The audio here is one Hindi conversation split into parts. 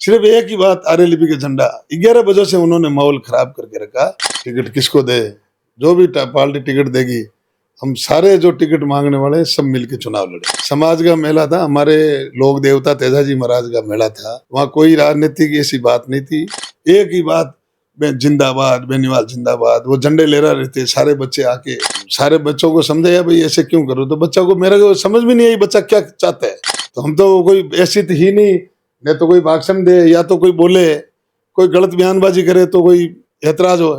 सिर्फ एक ही बात, आरएलपी का झंडा 11 बजे से उन्होंने माहौल खराब करके रखा। टिकट किसको दे, जो भी पार्टी टिकट देगी, हम सारे जो टिकट मांगने वाले सब मिलके चुनाव लड़े। समाज का मेला था, हमारे लोक देवता तेजाजी महाराज का मेला था। वहाँ कोई राजनीति की ऐसी बात नहीं थी। एक ही बात, जिंदाबाद बेनीवाल जिंदाबाद। वो झंडे ले रहे थे, सारे बच्चे आके सारे बच्चों को समझाया भाई ऐसे क्यों करो। तो बच्चा को, मेरे को समझ भी नहीं आई बच्चा क्या चाहता है। तो हम तो कोई ऐसी ही नहीं तो कोई भाषण दे या तो कोई बोले, कोई गलत बयानबाजी करे तो कोई ऐतराज हो।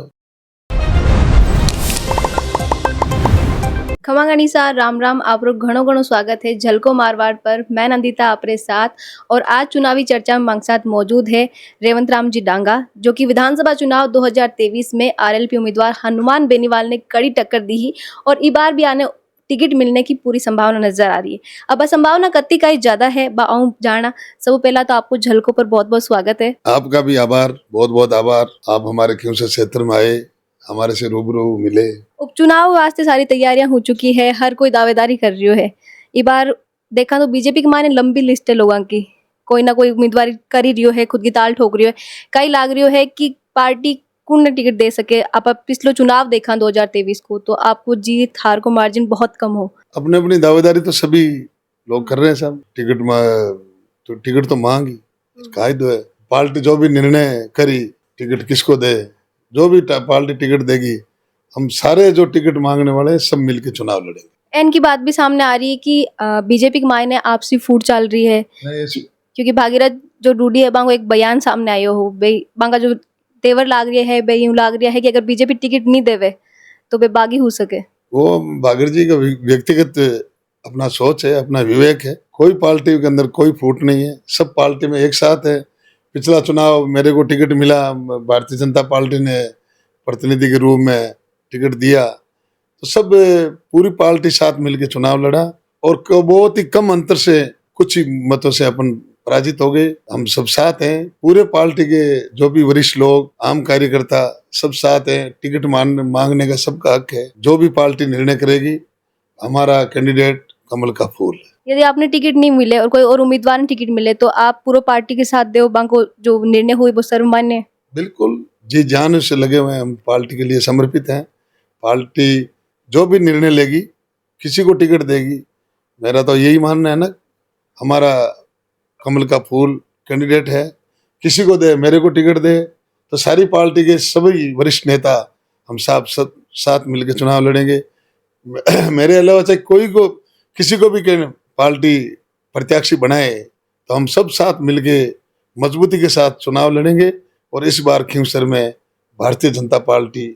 खमा गणिसा राम राम। आपरो घणो घणो स्वागत है झलको मारवाड़ पर। मैं नंदिता आपरे साथ, और आज चुनावी चर्चा में मांग साथ मौजूद है रेवंत राम जी डांगा, जो कि विधानसभा चुनाव 2023 में आरएलपी उम्मीदवार हनुमान बेनीवाल ने कड़ी टक्कर दी ही, और इस बार भी आने टिकट मिलने की पूरी संभावना नजर आ रही है। अब संभावना कत्ती का ही ज्यादा है बाऊ जाना। सब पहला तो आपको झलको पर बहुत बहुत स्वागत है। आपका भी आभार, बहुत बहुत आभार। आप हमारे खिंवसर क्षेत्र में आए, हमारे से रूबरू मिले। उपचुनाव वास्ते सारी तैयारियां हो चुकी है, हर कोई दावेदारी कर रही है। इस बार देखा तो बीजेपी के माने लंबी लिस्ट है लोगों की, कोई ना कोई उम्मीदवार कर ही रही है, खुद की ताल ठोक रही है। कई लाग रही है कि पार्टी कौन टिकट दे सके। आप पिछले चुनाव देखा 2023 को, तो आपको जीत हार को मार्जिन बहुत कम हो। अपने अपनी दावेदारी तो सभी लोग कर रहे हैं साहब। टिकट तो मांगी कायदो है। पार्टी जो भी निर्णय करी, टिकट किसको दे, जो भी पार्टी टिकट देगी, हम सारे जो टिकट मांगने वाले सब मिलके चुनाव लड़ेंगे। एन की बात भी सामने आ रही है कि बीजेपी के मायने आपसी फूट चल रही है, क्योंकि भागीरथ जो डूडी है बांगो एक बयान सामने आयो हो, बांगा जो तेवर लाग रही है, यूं लाग रही है कि अगर बीजेपी टिकट नहीं देवे तो वे बागी हो सके। वो भागीरथ जी का व्यक्तिगत अपना सोच है, अपना विवेक है। कोई पार्टी के अंदर कोई फूट नहीं है, सब पार्टी में एक साथ है। पिछला चुनाव मेरे को टिकट मिला, भारतीय जनता पार्टी ने प्रतिनिधि के रूप में टिकट दिया, तो सब पूरी पार्टी साथ मिलकर चुनाव लड़ा, और बहुत ही कम अंतर से, कुछ ही मतों से अपन पराजित हो गए। हम सब साथ हैं, पूरे पार्टी के जो भी वरिष्ठ लोग, आम कार्यकर्ता सब साथ हैं। टिकट मांगने का सबका हक है। जो भी पार्टी निर्णय करेगी, हमारा कैंडिडेट कमल का फूल है। यदि आपने टिकट नहीं मिले और कोई और उम्मीदवार ने टिकट मिले, तो आप पूरे पार्टी के साथ देव बांको जो निर्णय हुए वो सर्वमान्य। बिल्कुल जी जान से लगे हुए हैं, हम पार्टी के लिए समर्पित हैं। पार्टी जो भी निर्णय लेगी, किसी को टिकट देगी, मेरा तो यही मानना है ना, हमारा कमल का फूल कैंडिडेट है। किसी को दे, मेरे को टिकट दे, तो सारी पार्टी के सभी वरिष्ठ नेता हम सब साथ मिलकर चुनाव लड़ेंगे। मेरे अलावा चाहे कोई को, किसी को भी पार्टी प्रत्याशी बनाए, तो हम सब साथ मिलके मजबूती के साथ चुनाव लड़ेंगे। और इस बार खिंवसर में भारतीय जनता पार्टी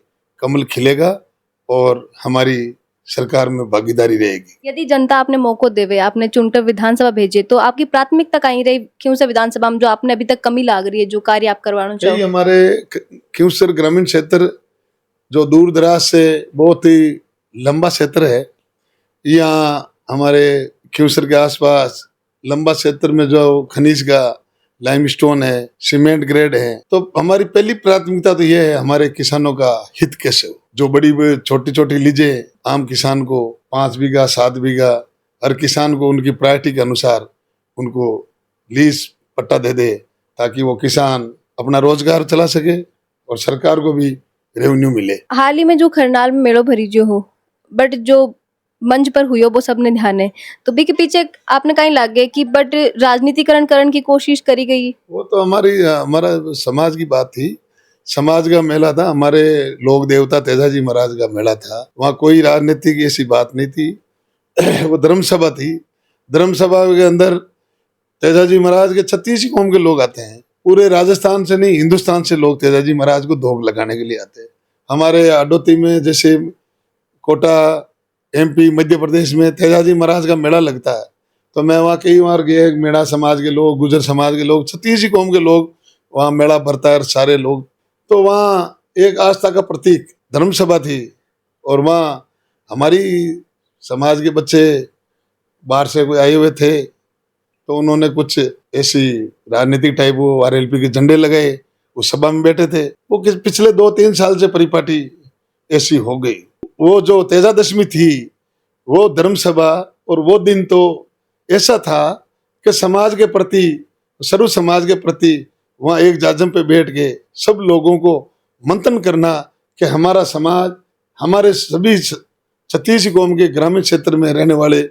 कमल खिलेगा और हमारी सरकार में भागीदारी रहेगी। यदि जनता आपने मौको देवे, आपने चुनकर विधानसभा भेजे, तो आपकी प्राथमिकता कहीं रही खिंवसर विधानसभा में, जो आपने अभी तक कमी लाग रही है, जो कार्य आप करवाना चाहो? हमारे खिंवसर ग्रामीण क्षेत्र जो दूर दराज से बहुत ही लंबा क्षेत्र है, यहाँ हमारे खिंवसर के आसपास लंबा क्षेत्र में जो खनिज का लाइमस्टोन है, सीमेंट ग्रेड है, तो हमारी पहली प्राथमिकता तो यह है हमारे किसानों का हित कैसे हो। जो बड़ी छोटी छोटी लीजें आम किसान को 5 बीघा 7 बीघा, हर किसान को उनकी प्रायोरिटी के अनुसार उनको लीज पट्टा दे दे, ताकि वो किसान अपना रोजगार चला सके और सरकार को भी रेवेन्यू मिले। हाल ही में जो खरनाल में मेड़ो भरी जो हो, बट जो मंच पर हुई हो वो सबने ध्यान है, तो भी के पीछे आपने कहीं लागे कि बट राजनीतिकरण करने की कोशिश करी गई। वो तो हमारा समाज की बात थी, समाज का मेला था, हमारे लोक देवता तेजाजी महाराज का मेला था। वहाँ कोई राजनीति की ऐसी बात नहीं थी। वो धर्म सभा थी। धर्म सभा के अंदर तेजाजी महाराज के 36 कौम के लोग आते हैं। पूरे राजस्थान से नहीं, हिंदुस्तान से लोग तेजाजी महाराज को धोख लगाने के लिए आते हैं। हमारे आडोती में, जैसे कोटा एमपी मध्य प्रदेश में तेजाजी महाराज का मेला लगता है, तो मैं वहाँ कई बार गए। मेड़ा समाज के लोग, गुजर समाज के लोग, 36 कौम के लोग वहाँ मेला भरता है, सारे लोग। तो वहाँ एक आस्था का प्रतीक धर्म सभा थी, और वहाँ हमारी समाज के बच्चे बाहर से कोई आए हुए थे, तो उन्होंने कुछ ऐसी राजनीतिक टाइप वो आरएलपी के झंडे लगाए, उस सभा में बैठे थे। वो पिछले 2-3 साल से परिपाटी ऐसी हो गई। वो जो तेजादशमी थी, वो धर्म सभा, और वो दिन तो ऐसा था कि समाज के प्रति, सर्व समाज के प्रति वहाँ एक जाजम पे बैठ के सब लोगों को मंथन करना कि हमारा समाज, हमारे सभी छत्तीस कौम के ग्रामीण क्षेत्र में रहने वाले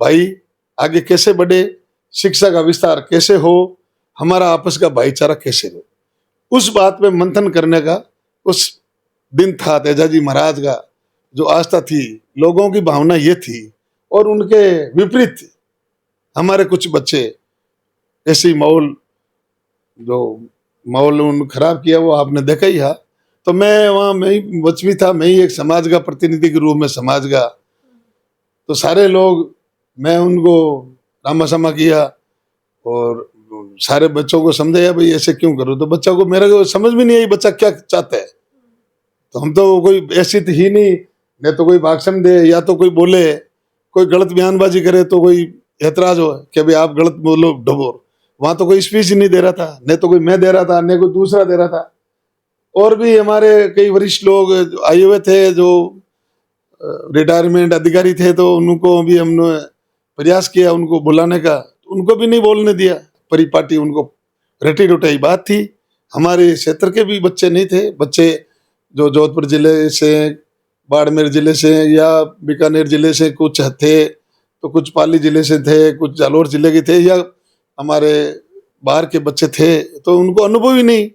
भाई आगे कैसे बढ़े, शिक्षा का विस्तार कैसे हो, हमारा आपस का भाईचारा कैसे हो, उस बात पे मंथन करने का उस दिन था। तेजाजी महाराज का जो आस्था थी, लोगों की भावना ये थी। और उनके विपरीत हमारे कुछ बच्चे ऐसे ही माहौल उन खराब किया, वो आपने देखा ही है। तो मैं वहाँ, मैं ही बचवी था, मैं ही एक समाज का प्रतिनिधि के रूप में समाज का, तो सारे लोग, मैं उनको रामासामा किया और सारे बच्चों को समझाया भाई ऐसे क्यों करो। तो बच्चा को, मेरे को समझ में नहीं आई बच्चा क्या चाहता है। तो हम तो कोई ऐसी तो ही नहीं तो कोई भाषण दे या तो कोई बोले, कोई गलत बयानबाजी करे तो कोई ऐतराज हो कि भाई आप गलत बोलो डबोर। वहां तो कोई स्पीच नहीं दे रहा था, नहीं तो कोई मैं दे रहा था, नहीं कोई दूसरा दे रहा था। और भी हमारे कई वरिष्ठ लोग आए हुए थे जो रिटायरमेंट अधिकारी थे, तो उनको भी हमने प्रयास किया उनको बुलाने का, उनको भी नहीं बोलने दिया। परिपाटी उनको रटी रुटाई बात थी। हमारे क्षेत्र के भी बच्चे नहीं थे, बच्चे जो जोधपुर जिले से, बाड़मेर जिले से या बीकानेर जिले से कुछ थे, तो कुछ पाली जिले से थे, कुछ जालौर जिले के थे, या हमारे बाहर के बच्चे थे। तो उनको अनुभव ही नहीं,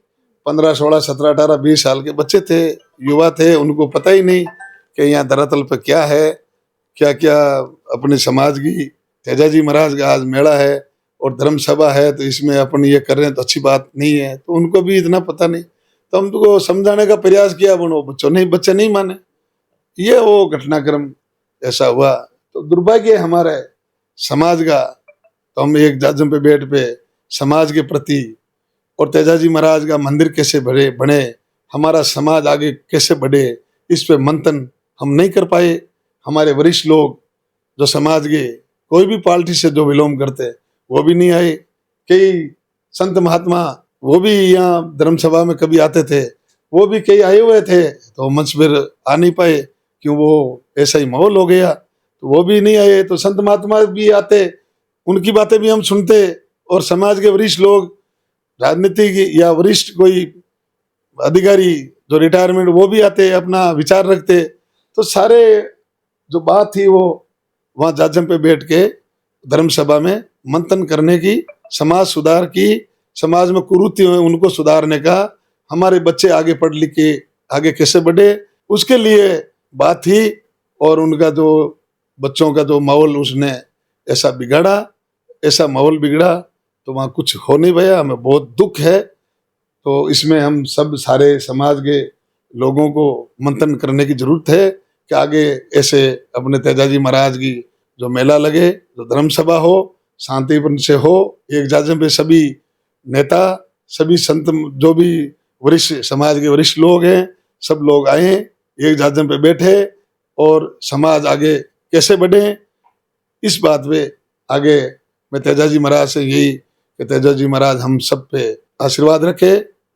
15, 16, 17, 18, 20 साल के बच्चे थे, युवा थे, उनको पता ही नहीं कि यहाँ धरातल पर क्या है, क्या क्या अपने समाज की। तेजाजी महाराज का आज मेला है और धर्म सभा है, तो इसमें अपन ये कर रहे हैं तो अच्छी बात नहीं है, तो उनको भी इतना पता नहीं। तो हम तो समझाने का प्रयास किया, वो बच्चे नहीं माने। ये वो घटनाक्रम ऐसा हुआ। तो दुर्भाग्य है हमारे समाज का। तो हम एक जाजम पे बैठ पे समाज के प्रति और तेजाजी महाराज का मंदिर कैसे बने, हमारा समाज आगे कैसे बढ़े, इस पे मंथन हम नहीं कर पाए। हमारे वरिष्ठ लोग जो समाज के कोई भी पार्टी से जो बिलोंग करते वो भी नहीं आए। कई संत महात्मा वो भी यहाँ धर्म सभा में कभी आते थे, वो भी कई आए हुए थे, तो मंच पर आ नहीं पाए, क्यों वो ऐसा ही माहौल हो गया, तो वो भी नहीं आए। तो संत महात्मा भी आते, उनकी बातें भी हम सुनते, और समाज के वरिष्ठ लोग, राजनीतिक या वरिष्ठ कोई अधिकारी जो रिटायरमेंट, वो भी आते, अपना विचार रखते। तो सारे जो बात थी वो वहाँ जाजम पे बैठ के धर्म सभा में मंथन करने की, समाज सुधार की, समाज में कुरीति है उनको सुधारने का, हमारे बच्चे आगे पढ़ लिख के आगे कैसे बढ़े, उसके लिए बात थी। और उनका जो बच्चों का जो माहौल उसने ऐसा बिगाड़ा, ऐसा माहौल बिगड़ा, तो वहाँ कुछ हो नहीं पाया। हमें बहुत दुख है। तो इसमें हम सब सारे समाज के लोगों को मंथन करने की जरूरत है कि आगे ऐसे अपने तेजाजी महाराज की जो मेला लगे, जो धर्म सभा हो, शांतिपूर्ण से हो। एक जाजम पे सभी नेता, सभी संत, जो भी वरिष्ठ समाज के वरिष्ठ लोग हैं, सब लोग आए, एक जाजम पे बैठे और समाज आगे कैसे बढ़े, इस बात पे आगे मैं तेजाजी महाराज से यही कि तेजाजी महाराज हम सब पे आशीर्वाद रखे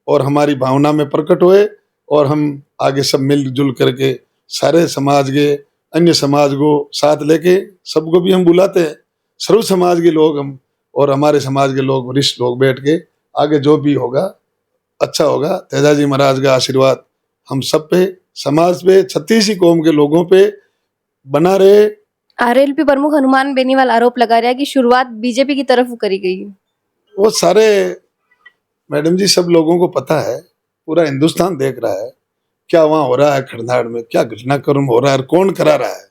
और हमारी भावना में प्रकट हुए, और हम आगे सब मिलजुल करके सारे समाज के, अन्य समाज को साथ लेके, सबको भी हम बुलाते हैं, सर्व समाज के लोग हम और हमारे समाज के लोग, वरिष्ठ लोग बैठ के आगे जो भी होगा अच्छा होगा। तेजाजी महाराज का आशीर्वाद हम सब पे, समाज पे, छत्तीस कौम के लोगों पे बना रहे। आरएलपी प्रमुख हनुमान बेनीवाल आरोप लगा रहा है कि शुरुआत बीजेपी की तरफ करी गई है। वो सारे मैडम जी सब लोगों को पता है, पूरा हिंदुस्तान देख रहा है क्या वहाँ हो रहा है, खड़नाड़ में क्या घटनाक्रम हो रहा है, कौन करा रहा है।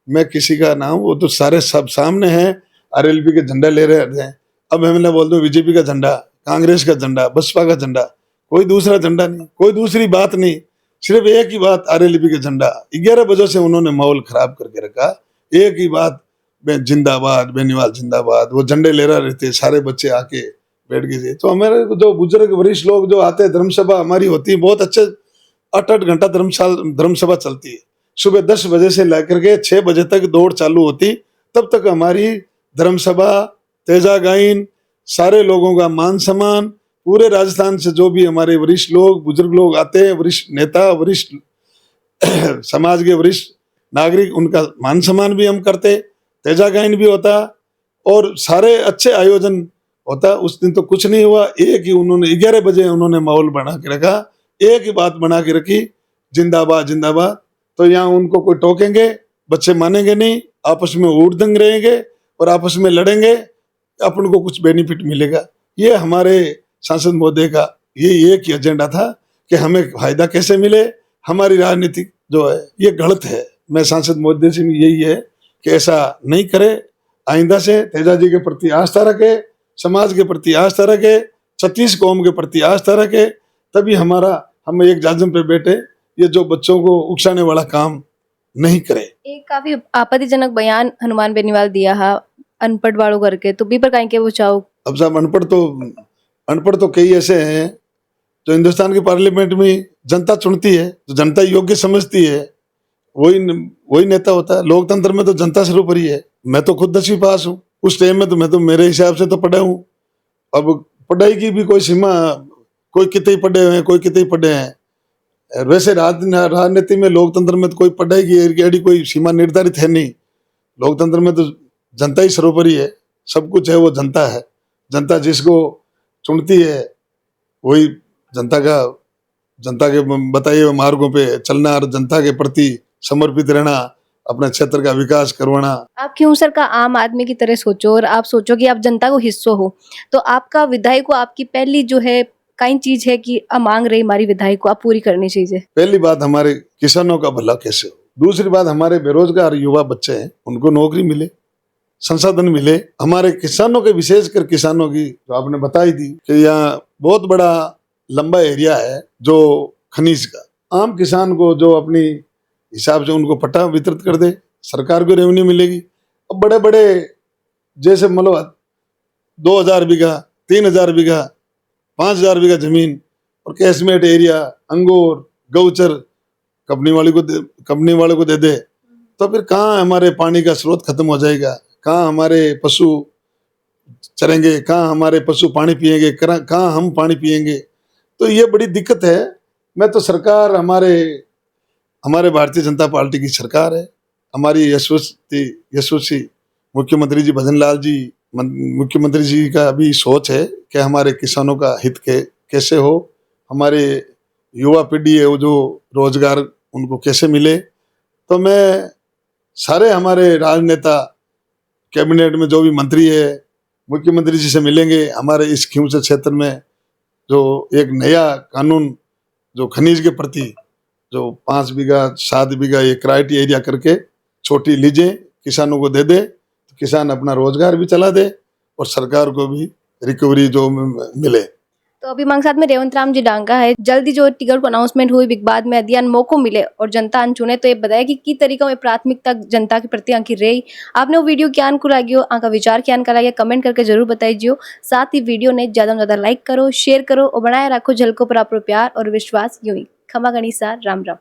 मैं किसी का नाम, वो तो सारे सब सामने हैं। आरएलपी के झंडा ले रहे हैं। अब हमने बोल दो बीजेपी का झंडा, कांग्रेस का झंडा, बसपा का झंडा, कोई दूसरा झंडा नहीं, कोई दूसरी बात नहीं, सिर्फ एक ही बात, आरएलपी का झंडा। 11 बजों से उन्होंने माहौल खराब करके रखा। एक ही बात, जिंदाबाद बेनीवाल जिंदाबाद, वो झंडे ले रहे थे, सारे बच्चे आके बैठ गए। तो हमारे जो बुजुर्ग वरिष्ठ लोग जो आते हैं, धर्म सभा हमारी होती है बहुत अच्छे, 8-8 घंटा धर्म सभा चलती है। सुबह 10 बजे से लेकर के 6 बजे तक दौड़ चालू होती, तब तक हमारी धर्म सभा, तेजा गायन, सारे लोगों का मान सम्मान, पूरे राजस्थान से जो भी हमारे वरिष्ठ लोग, बुजुर्ग लोग आते हैं, वरिष्ठ नेता, वरिष्ठ समाज के वरिष्ठ नागरिक, उनका मान सम्मान भी हम करते, तेजा गायन भी होता, और सारे अच्छे आयोजन होता, उस दिन तो कुछ नहीं हुआ। एक ही उन्होंने 11 बजे उन्होंने माहौल बना के रखा, एक ही बात बना के रखी, जिंदाबाद जिंदाबाद। तो यहाँ उनको कोई टोकेंगे, बच्चे मानेंगे नहीं, आपस में उड़दंग रहेंगे और आपस में लड़ेंगे, अपन को कुछ बेनिफिट मिलेगा। ये हमारे सांसद महोदय का ये एक ही एजेंडा था कि हमें फायदा कैसे मिले। हमारी राजनीति जो है ये गलत है। मैं सांसद महोदय से यही है कि ऐसा नहीं करे, आइंदा से तेजा जी के प्रति आस्था रखे, समाज के प्रति आस्था रखे, 36 कौम के प्रति आस्था रखे, तभी हम एक जाजम पे बैठे, ये जो बच्चों को उकसाने वाला काम नहीं करे। एक काफी आपत्तिजनक बयान हनुमान बेनीवाल दिया है अनपढ़ वालों करके, तो भी पर कहीं के वो चाहो। अब साहब अनपढ़ तो कई ऐसे हैं जो हिंदुस्तान की पार्लियामेंट में जनता चुनती है, तो जनता योग्य समझती है, वही नेता होता है। लोकतंत्र में तो जनता सर्वोपरि है। मैं तो खुद 10वीं पास हूँ, उस टाइम में तो मैं तो मेरे हिसाब से तो पढ़ा हूँ। अब पढ़ाई की भी कोई सीमा, कोई कितने पढ़े हुए हैं, कोई कितने पढ़े हैं। वैसे राजनीति में, लोकतंत्र में तो कोई पढ़ाई की कोई सीमा निर्धारित है नहीं। लोकतंत्र में तो जनता ही सर्वोपरि है, सब कुछ है वो जनता है। जनता जिसको चुनती है वही जनता के बताए हुए मार्गों पे चलना और जनता के प्रति समर्पित रहना, अपने क्षेत्र का विकास करवाना। आप क्यों सर का आम आदमी की तरह सोचो और आप सोचो कि आप जनता को हिस्सों हो, तो आपका विधायक को आपकी पहली जो है कई चीज है कि मांग रही हमारी विधायक को आप पूरी करनी चाहिए। पहली बात हमारे किसानों का भला कैसे हो, दूसरी बात हमारे बेरोजगार युवा बच्चे हैं उनको नौकरी मिले, संसाधन मिले। हमारे किसानों के, विशेषकर किसानों की जो आपने बताई थी कि यहाँ बहुत बड़ा लंबा एरिया है जो खनिज का, आम किसान को जो अपनी हिसाब से उनको पट्टा वितरित कर दे, सरकार को रेवेन्यू मिलेगी। अब बड़े बड़े जैसे मतलब 2000 बीघा, 3000 बीघा, 5000 बीघा जमीन और कैशमेट एरिया, अंगूर, गौचर कंपनी वाले को दे दे, तो फिर कहाँ हमारे पानी का स्रोत खत्म हो जाएगा, कहाँ हमारे पशु चरेंगे, कहाँ हमारे पशु पानी पिएंगे, कहाँ हम पानी पिएंगे। तो ये बड़ी दिक्कत है। मैं तो सरकार हमारे भारतीय जनता पार्टी की सरकार है, हमारी यशस्वी मुख्यमंत्री जी भजन लाल जी, मुख्यमंत्री जी का भी सोच है कि हमारे किसानों का हित कैसे हो, हमारे युवा पीढ़ी है वो जो रोजगार उनको कैसे मिले। तो मैं सारे हमारे राजनेता, कैबिनेट में जो भी मंत्री है, मुख्यमंत्री जी से मिलेंगे। हमारे इस खिमसे क्षेत्र में जो एक नया कानून जो खनिज के प्रति जो 5 बीघा 7 बीघा ये क्राइटेरिया एरिया करके छोटी लीजें किसानों को दे दे, तो किसान अपना रोजगार भी चला दे और सरकार को भी रिकवरी जो मिले। तो अभी मांगसात में रेवंत राम जी डांगा है, जल्दी जो टिकट को अनाउंसमेंट हुई बाद में अध्ययन मौको मिले और जनता अनचुने, तो ये बताया कि की तरीका में प्राथमिकता जनता के प्रति आंकी रही। आपने वो वीडियो क्या को लगी हो, आंका विचार क्या लगे, कमेंट करके जरूर बताइए। साथ ही वीडियो ने ज्यादा से ज्यादा लाइक करो, शेयर करो और बनाए रखो झलकों पर आपको प्यार और विश्वास। यूं ही खमा गणिसा, राम राम।